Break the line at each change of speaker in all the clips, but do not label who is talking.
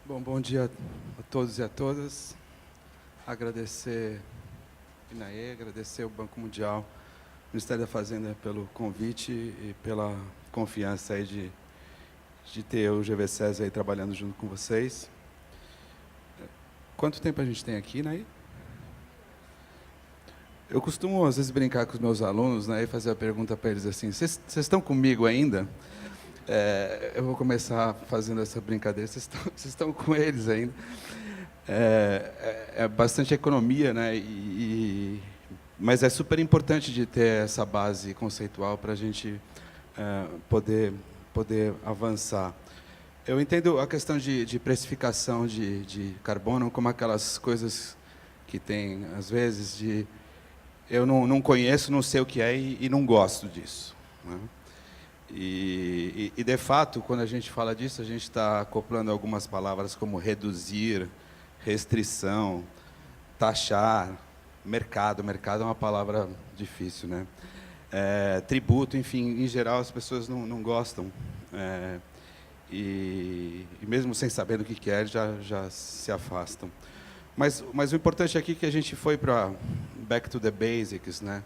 Bom dia a todos e a todas. Agradecer Inaê, agradecer o Banco Mundial, Ministério da Fazenda pelo convite e pela confiança aí de ter o GV-SES aí trabalhando junto com vocês. Quanto tempo a gente tem aqui, Inaê? Eu costumo, às vezes, brincar com os meus alunos, né, e fazer a pergunta para eles assim: vocês estão comigo ainda? Eu vou começar fazendo essa brincadeira. Vocês estão com eles ainda? É bastante economia, né? Mas é super importante de ter essa base conceitual para a gente poder avançar. Eu entendo a questão de precificação de carbono como aquelas coisas que tem, às vezes, de eu não conheço, não sei o que é e não gosto disso, né? De fato, quando a gente fala disso, a gente está acoplando algumas palavras como reduzir, restrição, taxar, mercado. Mercado é uma palavra difícil, né? Tributo, enfim, em geral as pessoas não gostam. E mesmo sem saber do que é, já se afastam. Mas o importante aqui é que a gente foi para back to the basics, né?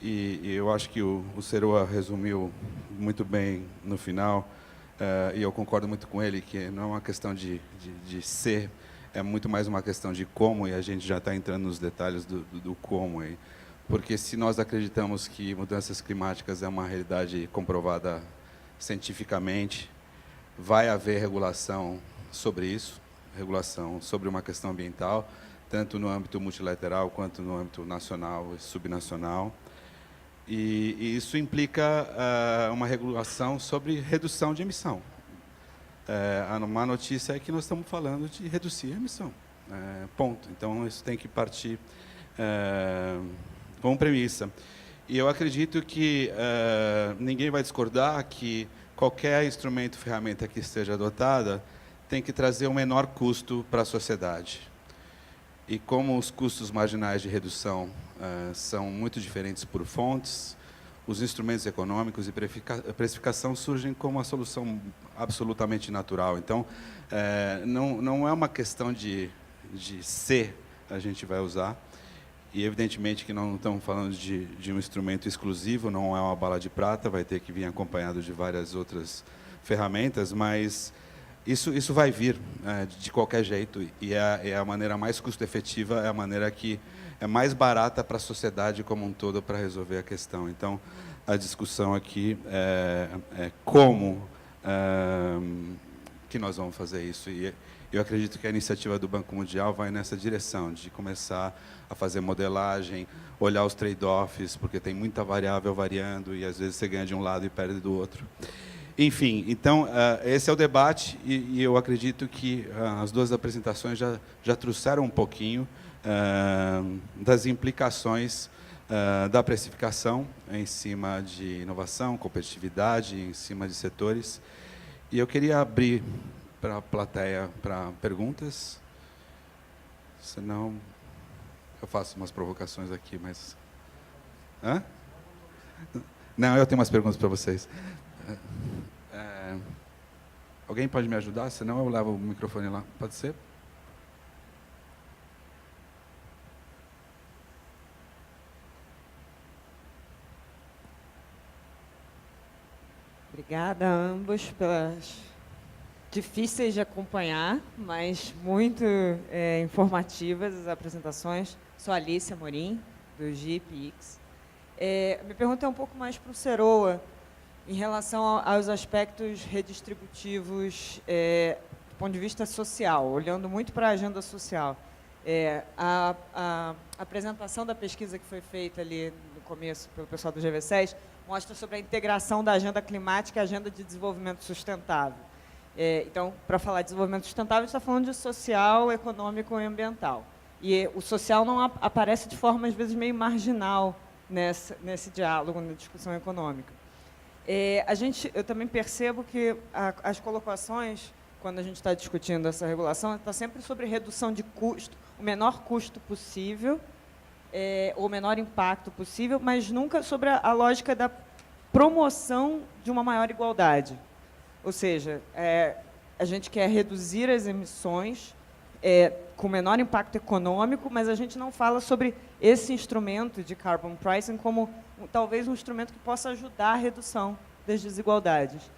E eu acho que o Seroa resumiu muito bem no final, e eu concordo muito com ele, que não é uma questão de ser, é muito mais uma questão de como, e a gente já está entrando nos detalhes do como. Aí. Porque se nós acreditamos que mudanças climáticas é uma realidade comprovada cientificamente, vai haver regulação sobre isso, regulação sobre uma questão ambiental, tanto no âmbito multilateral quanto no âmbito nacional e subnacional. E isso implica uma regulação sobre redução de emissão. A má notícia é que nós estamos falando de reduzir a emissão. Ponto. Então, isso tem que partir como premissa. E eu acredito que ninguém vai discordar que qualquer instrumento, ferramenta que esteja adotada, tem que trazer o menor custo para a sociedade. E como os custos marginais de redução são muito diferentes por fontes, os instrumentos econômicos e precificação surgem como uma solução absolutamente natural. Então, não é uma questão de se a gente vai usar, e evidentemente que não estamos falando de um instrumento exclusivo, não é uma bala de prata, vai ter que vir acompanhado de várias outras ferramentas, mas isso vai vir de qualquer jeito, e é a maneira mais custo-efetiva, é a maneira que é mais barata para a sociedade como um todo para resolver a questão. Então, a discussão aqui é como que nós vamos fazer isso. E eu acredito que a iniciativa do Banco Mundial vai nessa direção, de começar a fazer modelagem, olhar os trade-offs, porque tem muita variável variando, e às vezes você ganha de um lado e perde do outro. Enfim, então, esse é o debate, e eu acredito que as duas apresentações já trouxeram um pouquinho das implicações da precificação em cima de inovação, competitividade, em cima de setores. E eu queria abrir para a plateia para perguntas, senão eu faço umas provocações aqui, mas... Hã? Não, eu tenho umas perguntas para vocês. Alguém pode me ajudar? Senão eu levo o microfone lá. Pode ser?
Obrigada a ambos pelas difíceis de acompanhar, mas muito informativas as apresentações. Sou Alice Amorim, do GIPX. Minha pergunta é um pouco mais para o Seroa, em relação aos aspectos redistributivos do ponto de vista social, olhando muito para a agenda social. A apresentação da pesquisa que foi feita ali no começo pelo pessoal do GV-SES mostra sobre a integração da agenda climática e a agenda de desenvolvimento sustentável. Então, para falar de desenvolvimento sustentável, a gente está falando de social, econômico e ambiental. E o social não aparece de forma, às vezes, meio marginal nesse diálogo, na discussão econômica. Eu também percebo que as colocações, quando a gente está discutindo essa regulação, está sempre sobre redução de custo, o menor custo possível, o menor impacto possível, mas nunca sobre a lógica da promoção de uma maior igualdade. Ou seja, a gente quer reduzir as emissões com menor impacto econômico, mas a gente não fala sobre esse instrumento de carbon pricing como talvez um instrumento que possa ajudar a redução das desigualdades.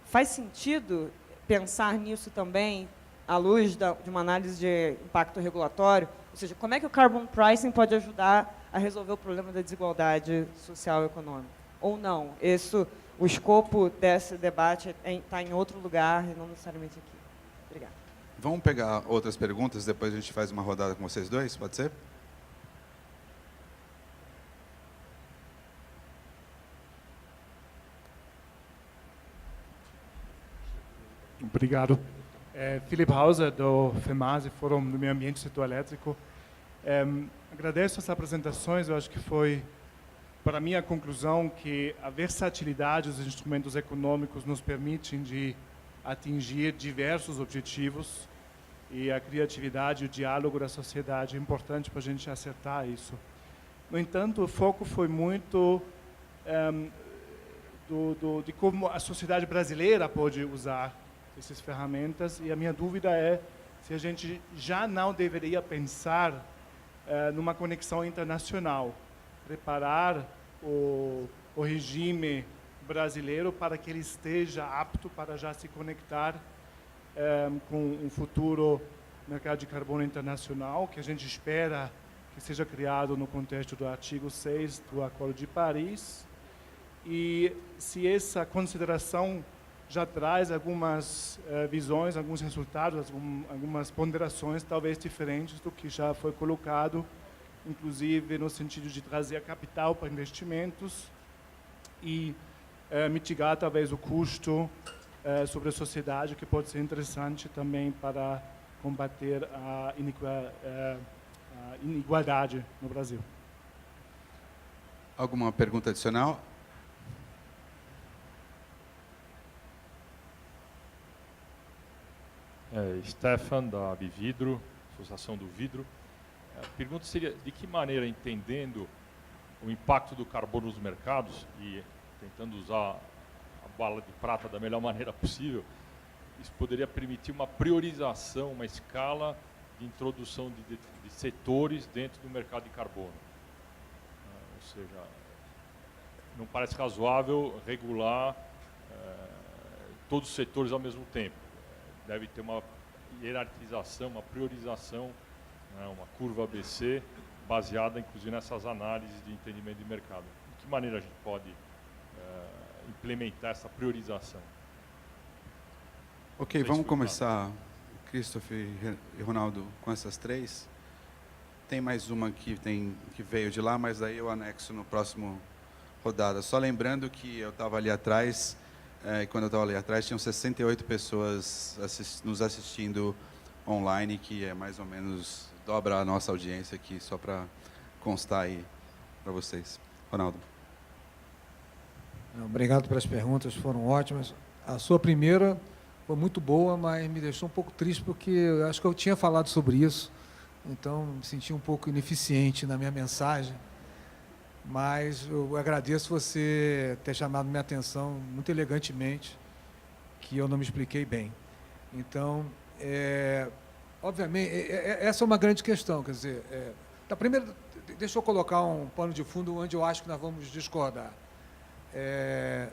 Faz sentido pensar nisso também à luz de uma análise de impacto regulatório? Ou seja, como é que o carbon pricing pode ajudar a resolver o problema da desigualdade social e econômica? Ou não? O escopo desse debate está em outro lugar e não necessariamente aqui. Obrigada.
Vamos pegar outras perguntas, depois a gente faz uma rodada com vocês dois, pode ser?
Obrigado. Philipp Hauser, do FEMASE, Fórum do Meio Ambiente e Setor Elétrico. Agradeço as apresentações, eu acho que foi, para mim, a conclusão que a versatilidade dos instrumentos econômicos nos permitem de atingir diversos objetivos e a criatividade e o diálogo da sociedade é importante para a gente acertar isso. No entanto, o foco foi muito de como a sociedade brasileira pode usar essas ferramentas, e a minha dúvida é se a gente já não deveria pensar numa conexão internacional, preparar o regime brasileiro para que ele esteja apto para já se conectar com um futuro mercado de carbono internacional, que a gente espera que seja criado no contexto do artigo 6 do Acordo de Paris, e se essa consideração já traz algumas visões, alguns resultados, algumas ponderações talvez diferentes do que já foi colocado, inclusive no sentido de trazer capital para investimentos e mitigar talvez o custo sobre a sociedade, que pode ser interessante também para combater a inigualdade no Brasil.
Alguma pergunta adicional?
Stefan, da Bividro, Associação do Vidro. A pergunta seria, de que maneira, entendendo o impacto do carbono nos mercados e tentando usar a bala de prata da melhor maneira possível, isso poderia permitir uma priorização, uma escala de introdução de setores dentro do mercado de carbono. Ou seja, não parece razoável regular todos os setores ao mesmo tempo. Deve ter uma hierarquização, uma priorização, uma curva ABC, baseada inclusive nessas análises de entendimento de mercado. De que maneira a gente pode implementar essa priorização?
Ok, vamos começar, Christopher e Ronaldo, com essas três. Tem mais uma que veio de lá, mas aí eu anexo no próximo rodada. Só lembrando que eu estava ali atrás, quando eu estava ali atrás, tinham 68 pessoas nos assistindo online, que é mais ou menos dobra a nossa audiência aqui, só para constar aí para vocês. Ronaldo.
Obrigado pelas perguntas, foram ótimas. A sua primeira foi muito boa, mas me deixou um pouco triste, porque eu acho que eu tinha falado sobre isso, então me senti um pouco ineficiente na minha mensagem. Mas eu agradeço você ter chamado minha atenção muito elegantemente, que eu não me expliquei bem. Então, obviamente, essa é uma grande questão. Quer dizer, primeiro, deixa eu colocar um pano de fundo onde eu acho que nós vamos discordar.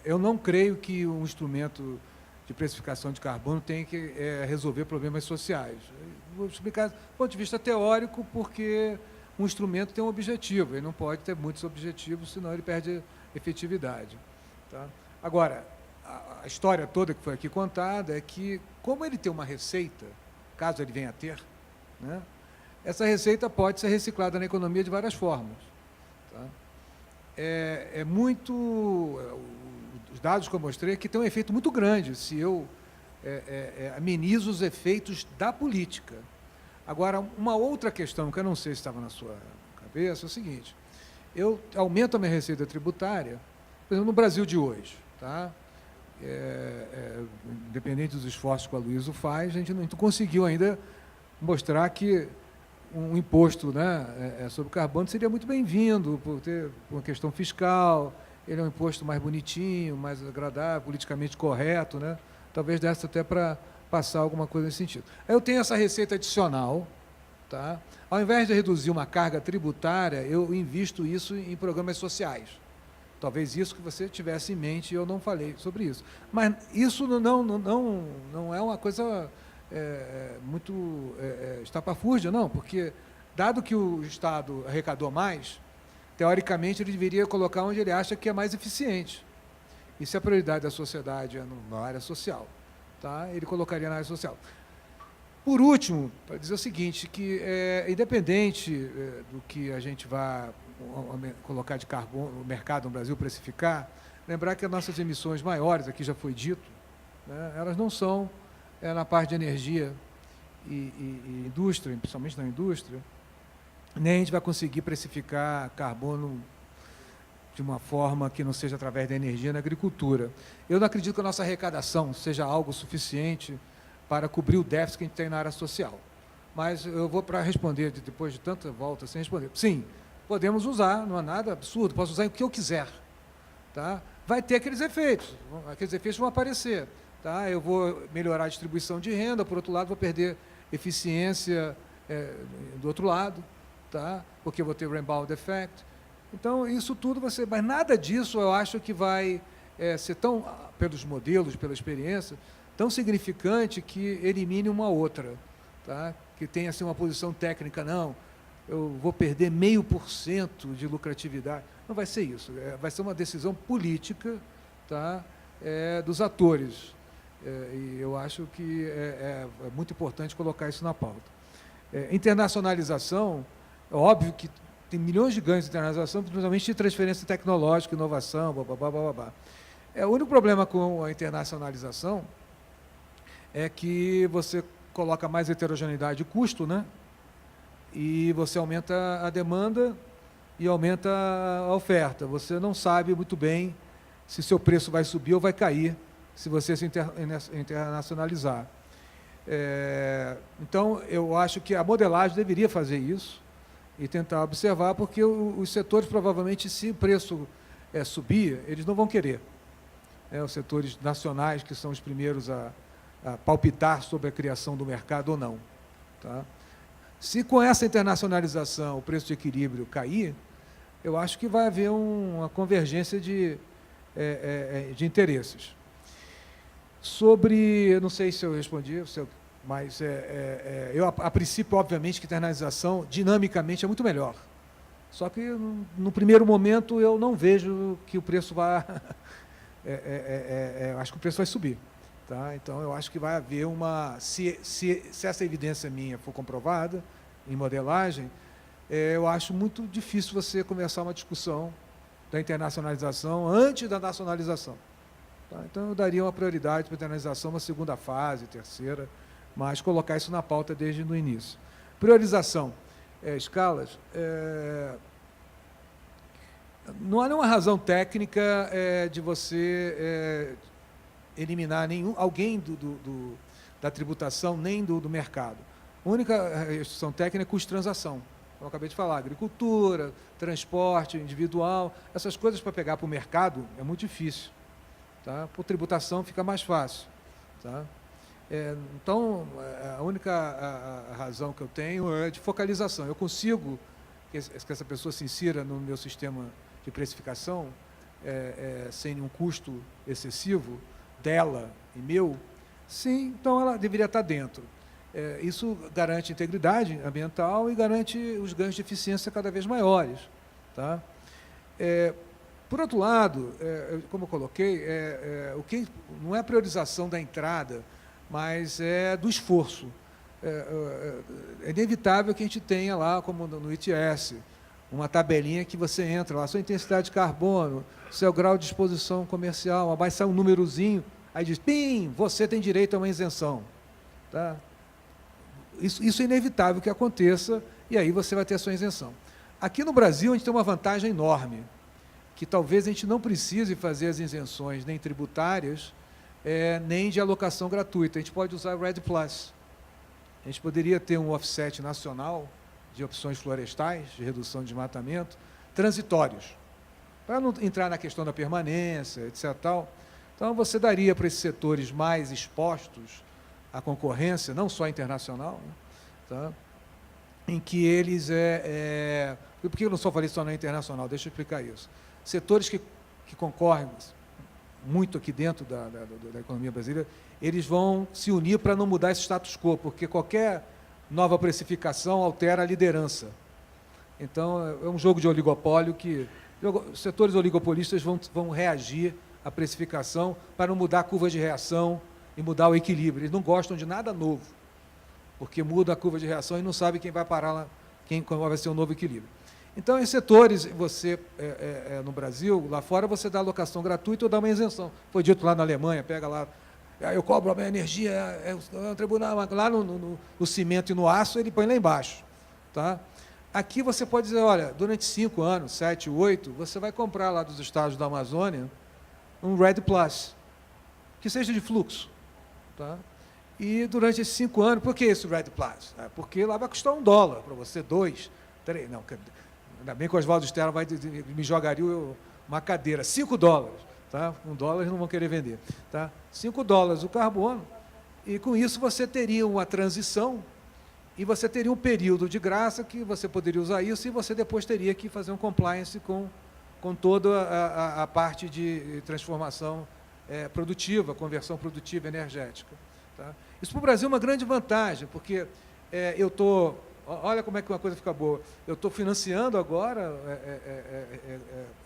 Eu não creio que um instrumento de precificação de carbono tenha que resolver problemas sociais. Vou explicar do ponto de vista teórico, porque um instrumento tem um objetivo, ele não pode ter muitos objetivos, senão ele perde efetividade. Tá? Agora, a história toda que foi aqui contada é que, como ele tem uma receita, caso ele venha a ter, né, essa receita pode ser reciclada na economia de várias formas. Tá? Os dados que eu mostrei aqui têm um efeito muito grande se eu amenizo os efeitos da política. Agora, uma outra questão, que eu não sei se estava na sua cabeça, é o seguinte: eu aumento a minha receita tributária, por exemplo, no Brasil de hoje, tá? Independente dos esforços que a Luísa faz, a gente não conseguiu ainda mostrar que um imposto, né, sobre carbono seria muito bem-vindo, por uma questão fiscal, ele é um imposto mais bonitinho, mais agradável, politicamente correto, né? Talvez desse até para passar alguma coisa nesse sentido. Aí eu tenho essa receita adicional, tá? Ao invés de reduzir uma carga tributária, eu invisto isso em programas sociais. Talvez isso que você tivesse em mente, eu não falei sobre isso. Mas isso não é uma coisa muito estapafúrdia, não, porque, dado que o Estado arrecadou mais, teoricamente ele deveria colocar onde ele acha que é mais eficiente. E se a prioridade da sociedade é na área social, tá? Ele colocaria na área social. Por último, para dizer o seguinte, que independente do que a gente vá colocar de carbono, o mercado no Brasil precificar, lembrar que as nossas emissões maiores, aqui já foi dito, né, elas não são na parte de energia e indústria, principalmente na indústria, nem a gente vai conseguir precificar carbono de uma forma que não seja através da energia na agricultura. Eu não acredito que a nossa arrecadação seja algo suficiente para cobrir o déficit que a gente tem na área social. Mas eu vou para responder, depois de tanta volta, sem responder. Sim, podemos usar, não é nada absurdo, posso usar o que eu quiser. Tá? Vai ter aqueles efeitos vão aparecer. Tá? Eu vou melhorar a distribuição de renda, por outro lado, vou perder eficiência do outro lado, tá? Porque eu vou ter rebound effect. Então, isso tudo mas nada disso eu acho que vai ser tão, pelos modelos, pela experiência, tão significante que elimine uma outra, tá? Que tenha assim, uma posição técnica, não, eu vou perder 0,5% de lucratividade. Não vai ser isso, vai ser uma decisão política, tá? Dos atores. E eu acho que é muito importante colocar isso na pauta. Internacionalização, é óbvio que tem milhões de ganhos de internacionalização, principalmente de transferência tecnológica, inovação, blá. O único problema com a internacionalização é que você coloca mais heterogeneidade de custo, né? E você aumenta a demanda e aumenta a oferta. Você não sabe muito bem se seu preço vai subir ou vai cair se você se internacionalizar. Então, eu acho que a modelagem deveria fazer isso e tentar observar, porque os setores, provavelmente, se o preço subir, eles não vão querer. Os setores nacionais, que são os primeiros a palpitar sobre a criação do mercado ou não. Tá? Se com essa internacionalização o preço de equilíbrio cair, eu acho que vai haver uma convergência de interesses. Sobre, não sei se eu respondi, mas eu, a princípio, obviamente, que a internalização, dinamicamente, é muito melhor. Só que, no primeiro momento, eu não vejo que o preço vai... acho que o preço vai subir. Tá? Então, eu acho que vai haver uma... Se essa evidência minha for comprovada, em modelagem, eu acho muito difícil você começar uma discussão da internacionalização antes da nacionalização. Tá? Então, eu daria uma prioridade para a internalização, uma segunda fase, terceira, mas colocar isso na pauta desde o início. Priorização, escalas, não há nenhuma razão técnica de você eliminar alguém da tributação, nem do mercado. A única restrição técnica é custo de transação. Como eu acabei de falar, agricultura, transporte individual, essas coisas para pegar para o mercado é muito difícil. Tá? Por tributação fica mais fácil. Tá? Então, a única razão que eu tenho é de focalização. Eu consigo que essa pessoa se insira no meu sistema de precificação sem nenhum custo excessivo dela e meu, sim, então ela deveria estar dentro. Isso garante integridade ambiental e garante os ganhos de eficiência cada vez maiores. Tá? Por outro lado, como eu coloquei, o que não é a priorização da entrada, mas do esforço. É inevitável que a gente tenha lá, como no ITS, uma tabelinha que você entra lá, sua intensidade de carbono, seu grau de exposição comercial, vai sair um númerozinho, aí diz, pim, você tem direito a uma isenção. Tá? Isso é inevitável que aconteça, e aí você vai ter a sua isenção. Aqui no Brasil, a gente tem uma vantagem enorme, que talvez a gente não precise fazer as isenções nem tributárias, nem de alocação gratuita. A gente pode usar o REDD+. A gente poderia ter um offset nacional de opções florestais, de redução de desmatamento, transitórios, para não entrar na questão da permanência, etc. Tal. Então, você daria para esses setores mais expostos a concorrência, não só internacional, né, tá? Em que eles por que eu não só falei só na internacional? Deixa eu explicar isso. Setores que concorrem muito aqui dentro da economia brasileira, eles vão se unir para não mudar esse status quo, porque qualquer nova precificação altera a liderança. Então, é um jogo de oligopólio que setores oligopolistas vão reagir à precificação para não mudar a curva de reação e mudar o equilíbrio. Eles não gostam de nada novo, porque muda a curva de reação e não sabe quem vai parar lá, qual vai ser o novo equilíbrio. Então, em setores, você, no Brasil, lá fora, você dá alocação gratuita ou dá uma isenção. Foi dito lá na Alemanha, pega lá, eu cobro a minha energia, é um tribunal, lá no cimento e no aço, ele põe lá embaixo. Tá? Aqui você pode dizer, olha, durante 5 anos, 7, 8, você vai comprar lá dos estados da Amazônia um RED Plus, que seja de fluxo. Tá? E durante esses 5 anos, por que esse RED Plus? Porque lá vai custar $1 para você, 2, 3, não, ainda bem que o Oswaldo Sterra me jogaria uma cadeira, $5, tá? $1 eles não vão querer vender. Tá? $5 o carbono, e com isso você teria uma transição, e você teria um período de graça que você poderia usar isso, e você depois teria que fazer um compliance com toda a parte de transformação produtiva, conversão produtiva energética. Tá? Isso para o Brasil é uma grande vantagem, porque olha como é que uma coisa fica boa. Eu estou financiando agora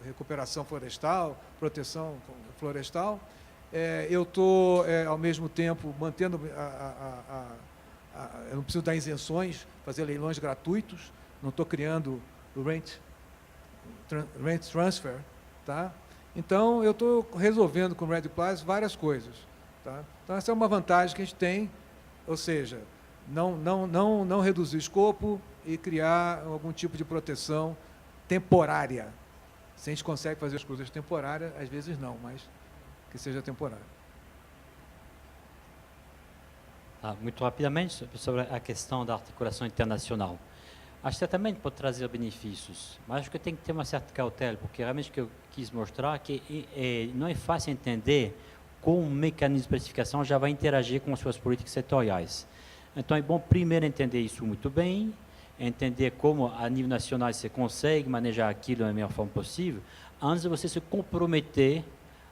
recuperação florestal, proteção florestal. Eu estou, ao mesmo tempo, mantendo eu não preciso dar isenções, fazer leilões gratuitos, não estou criando o rent transfer. Tá? Então, eu estou resolvendo com o Red Plus várias coisas. Tá? Então, essa é uma vantagem que a gente tem, ou seja, não reduzir o escopo e criar algum tipo de proteção temporária. Se a gente consegue fazer as coisas temporárias, às vezes não, mas que seja temporário.
Muito rapidamente, sobre a questão da articulação internacional. Acho que certamente pode trazer benefícios, mas acho que tem que ter uma certa cautela, porque realmente o que eu quis mostrar que não é fácil entender como um mecanismo de precificação já vai interagir com as suas políticas setoriais. Então, é bom primeiro entender isso muito bem, entender como, a nível nacional, você consegue manejar aquilo da melhor forma possível, antes de você se comprometer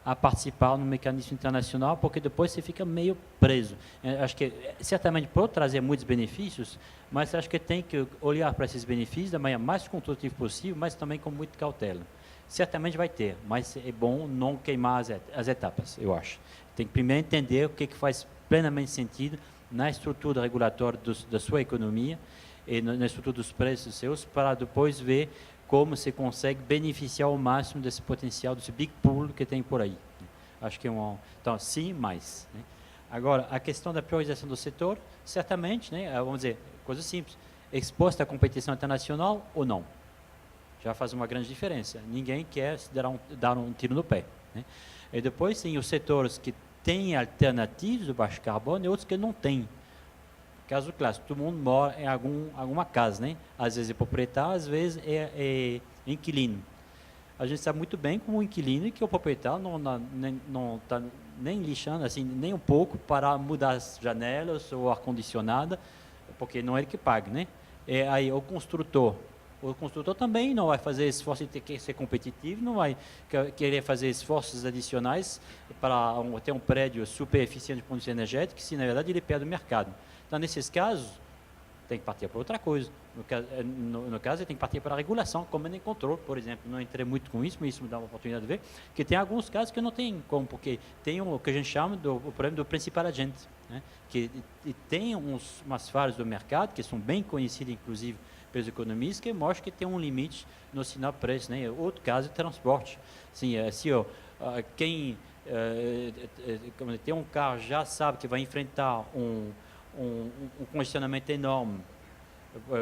a participar no mecanismo internacional, porque depois você fica meio preso. Acho que, certamente, pode trazer muitos benefícios, mas acho que tem que olhar para esses benefícios da maneira mais construtiva possível, mas também com muita cautela. Certamente vai ter, mas é bom não queimar as etapas, eu acho. Tem que primeiro entender o que faz plenamente sentido na estrutura regulatória da sua economia e na estrutura dos preços seus, para depois ver como você consegue beneficiar ao máximo desse potencial, desse big pool que tem por aí. Acho que então, sim, mais. Né? Agora, a questão da priorização do setor, certamente, né, vamos dizer, coisa simples, exposta à competição internacional ou não. Já faz uma grande diferença. Ninguém quer se dar um tiro no pé. Né? E depois tem os setores que têm alternativas do baixo carbono e outros que não têm. Caso clássico, todo mundo mora em alguma casa, né? Às vezes é proprietário, às vezes é inquilino. A gente sabe muito bem como o inquilino que o proprietário não está nem lixando, assim, nem um pouco para mudar as janelas ou ar-condicionado, porque não é ele que paga, né? Aí o construtor também não vai fazer esforço de ser competitivo, não vai querer fazer esforços adicionais para ter um prédio super eficiente de produção energética, se na verdade ele perde o mercado. Então, nesses casos, tem que partir para outra coisa. No caso, ele tem que partir para a regulação, comando e controle, por exemplo. Não entrei muito com isso, mas isso me dá uma oportunidade de ver, que tem alguns casos que não tem como, porque tem o que a gente chama o problema do principal agente, né? Que tem umas falhas do mercado, que são bem conhecidas, inclusive, pelos economistas, que mostram que tem um limite no sinal preço. Né? Outro caso é transporte. Assim, quem tem um carro já sabe que vai enfrentar um congestionamento enorme,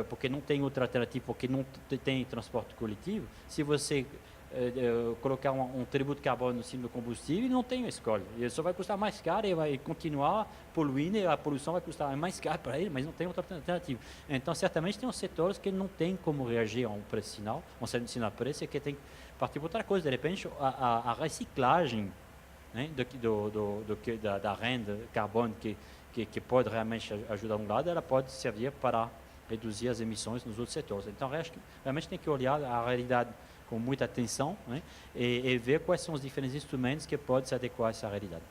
porque não tem outra alternativa, porque não tem transporte coletivo. Se você colocar um tributo de carbono no cima do combustível, ele não tem escolha. Ele só vai custar mais caro e vai continuar poluindo, e a poluição vai custar mais caro para ele, mas não tem outra alternativa. Então, certamente, tem uns setores que não tem como reagir a um preço sinal, um sinal preço, e que tem que partir para outra coisa. De repente, a reciclagem, né, da renda carbono que que pode realmente ajudar um lado, ela pode servir para reduzir as emissões nos outros setores. Então, acho que realmente tem que olhar a realidade com muita atenção, né, e ver quais são os diferentes instrumentos que podem se adequar a essa realidade.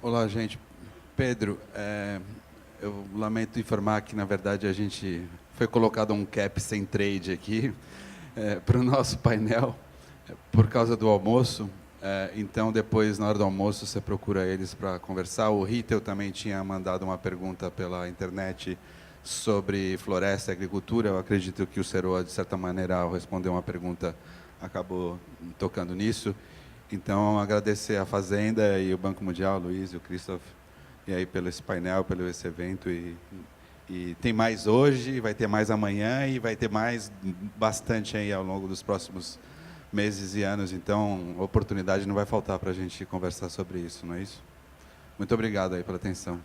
Olá, gente. Pedro, eu lamento informar que, na verdade, a gente foi colocado um cap sem trade aqui para o nosso painel por causa do almoço. Então, depois, na hora do almoço, você procura eles para conversar. O Ritel também tinha mandado uma pergunta pela internet sobre floresta e agricultura. Eu acredito que o Seroa, de certa maneira, ao responder uma pergunta, acabou tocando nisso. Então, agradecer a Fazenda e o Banco Mundial, o Luiz e o Christoph, e aí pelo esse painel, pelo esse evento. E tem mais hoje, vai ter mais amanhã e vai ter mais bastante aí ao longo dos próximos meses e anos. Então, oportunidade não vai faltar para a gente conversar sobre isso, não é isso? Muito obrigado aí pela atenção.